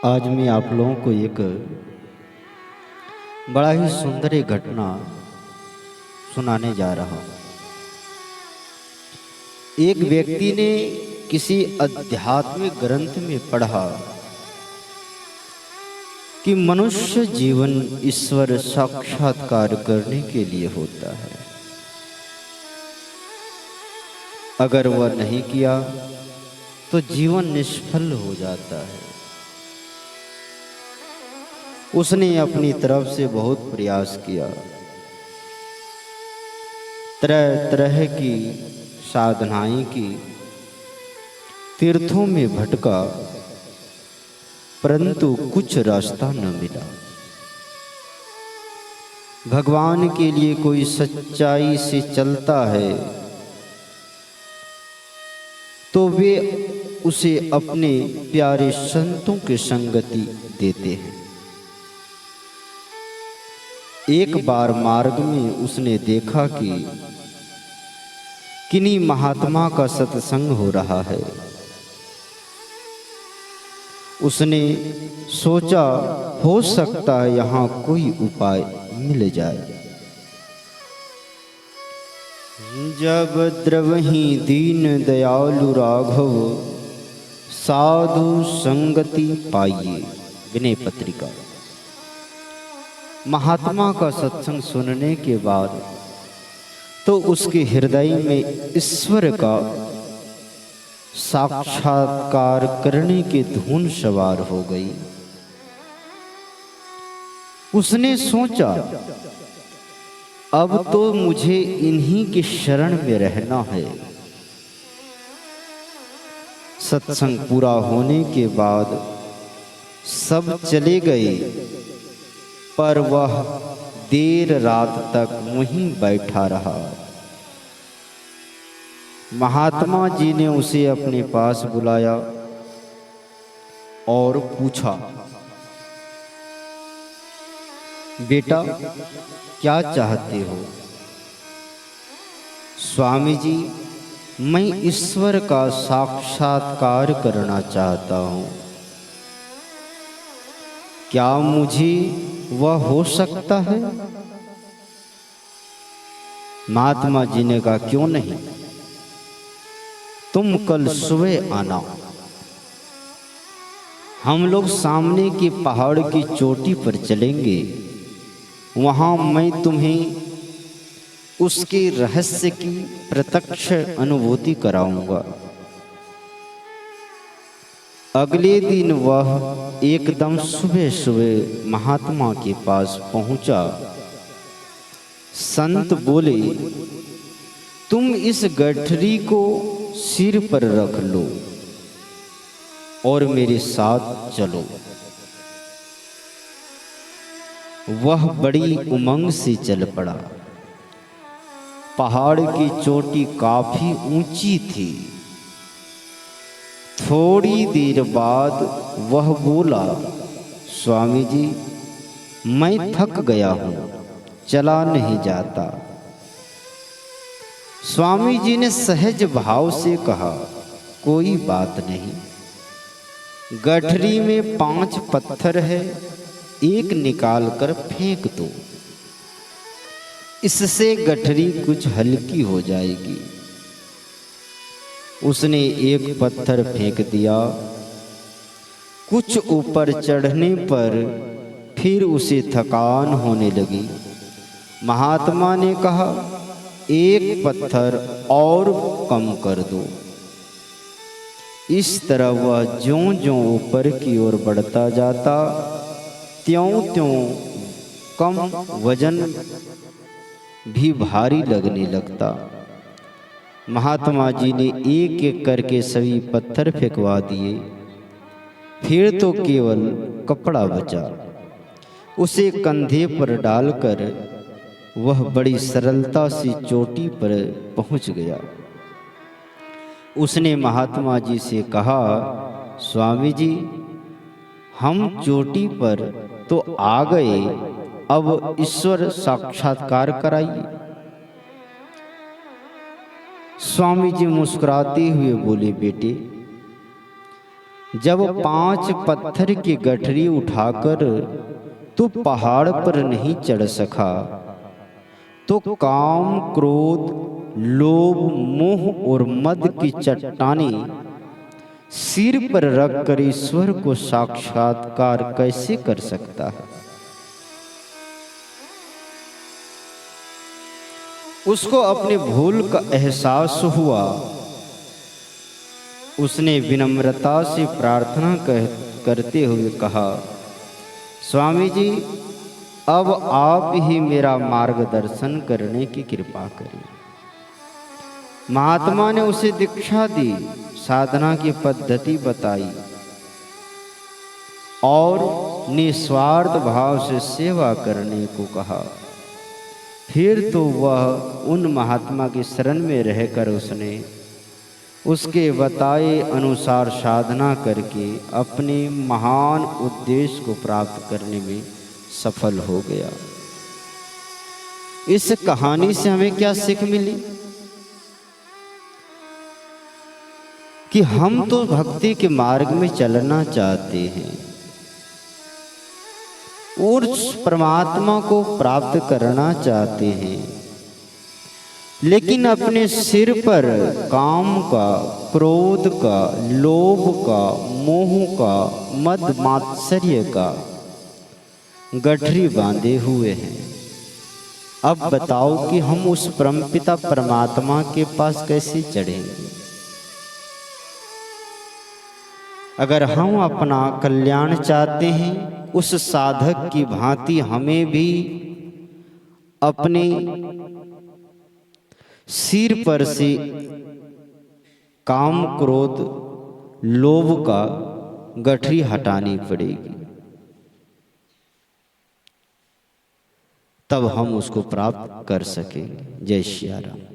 आज मैं आप लोगों को एक बड़ा ही सुंदर एक घटना सुनाने जा रहा हूँ। एक व्यक्ति ने किसी आध्यात्मिक ग्रंथ में पढ़ा कि मनुष्य जीवन ईश्वर साक्षात्कार करने के लिए होता है। अगर वह नहीं किया तो जीवन निष्फल हो जाता है। उसने अपनी तरफ से बहुत प्रयास किया, तरह तरह की साधनाएं की, तीर्थों में भटका, परंतु कुछ रास्ता न मिला। भगवान के लिए कोई सच्चाई से चलता है तो वे उसे अपने प्यारे संतों की संगति देते हैं। एक बार मार्ग में उसने देखा कि किन्हीं महात्मा का सत्संग हो रहा है। उसने सोचा हो सकता है यहाँ कोई उपाय मिल जाए। जब द्रवहि दीन दयालु राघव साधु संगति पाइए। विनय पत्रिका। महात्मा का सत्संग सुनने के बाद तो उसके हृदय में ईश्वर का साक्षात्कार करने की धुन सवार हो गई। उसने सोचा अब तो मुझे इन्हीं की शरण में रहना है। सत्संग पूरा होने के बाद सब चले गए, पर वह देर रात तक वहीं बैठा रहा। महात्मा जी ने उसे अपने पास बुलाया और पूछा, बेटा क्या चाहते हो? स्वामी जी, मैं ईश्वर का साक्षात्कार करना चाहता हूँ। क्या मुझे वह हो सकता है? महात्मा जी ने कहा, क्यों नहीं, तुम कल सुबह आना। हम लोग सामने के पहाड़ की चोटी पर चलेंगे। वहां मैं तुम्हें उसके रहस्य की प्रत्यक्ष अनुभूति कराऊंगा। अगले दिन वह एकदम सुबह सुबह महात्मा के पास पहुंचा। संत बोले, तुम इस गठरी को सिर पर रख लो और मेरे साथ चलो। वह बड़ी उमंग से चल पड़ा। पहाड़ की चोटी काफी ऊंची थी। थोड़ी देर बाद वह बोला, स्वामी जी, मैं थक गया हूं, चला नहीं जाता। स्वामी जी ने सहज भाव से कहा, कोई बात नहीं, गठरी में 5 पत्थर है, एक निकाल कर फेंक दो, इससे गठरी कुछ हल्की हो जाएगी। उसने एक पत्थर फेंक दिया। कुछ ऊपर चढ़ने पर फिर उसे थकान होने लगी। महात्मा ने कहा, एक पत्थर और कम कर दो। इस तरह वह ज्यों-ज्यों ऊपर की ओर बढ़ता जाता, त्यों-त्यों कम वजन भी भारी लगने लगता। महात्मा जी ने एक एक करके सभी पत्थर फेंकवा दिए। फिर तो केवल कपड़ा बचा। उसे कंधे पर डालकर वह बड़ी सरलता से चोटी पर पहुंच गया। उसने महात्मा जी से कहा, स्वामी जी, हम चोटी पर तो आ गए, अब ईश्वर साक्षात्कार कराइए। स्वामी जी मुस्कुराते हुए बोले, बेटे, जब 5 पत्थर की गठरी उठाकर तू पहाड़ पर नहीं चढ़ सका, तो काम, क्रोध, लोभ, मोह और मद की चट्टानें सिर पर रखकर ईश्वर को साक्षात्कार कैसे कर सकता है। उसको अपनी भूल का एहसास हुआ। उसने विनम्रता से प्रार्थना करते हुए कहा, स्वामी जी, अब आप ही मेरा मार्गदर्शन करने की कृपा करें। महात्मा ने उसे दीक्षा दी, साधना की पद्धति बताई और निस्वार्थ भाव से सेवा करने को कहा। फिर तो वह उन महात्मा की शरण में रहकर उसने उसके बताए अनुसार साधना करके अपने महान उद्देश्य को प्राप्त करने में सफल हो गया। इस कहानी से हमें क्या सीख मिली कि हम तो भक्ति के मार्ग में चलना चाहते हैं और परमात्मा को प्राप्त करना चाहते हैं, लेकिन अपने सिर पर काम का, क्रोध का, लोभ का, मोह का, मद मात्सर्य का गठरी बांधे हुए हैं। अब बताओ कि हम उस परमपिता परमात्मा के पास कैसे चढ़ेंगे। अगर हम अपना कल्याण चाहते हैं, उस साधक की भांति हमें भी अपने सिर पर से काम, क्रोध, लोभ का गठरी हटानी पड़ेगी, तब हम उसको प्राप्त कर सकेंगे। जय श्री राम।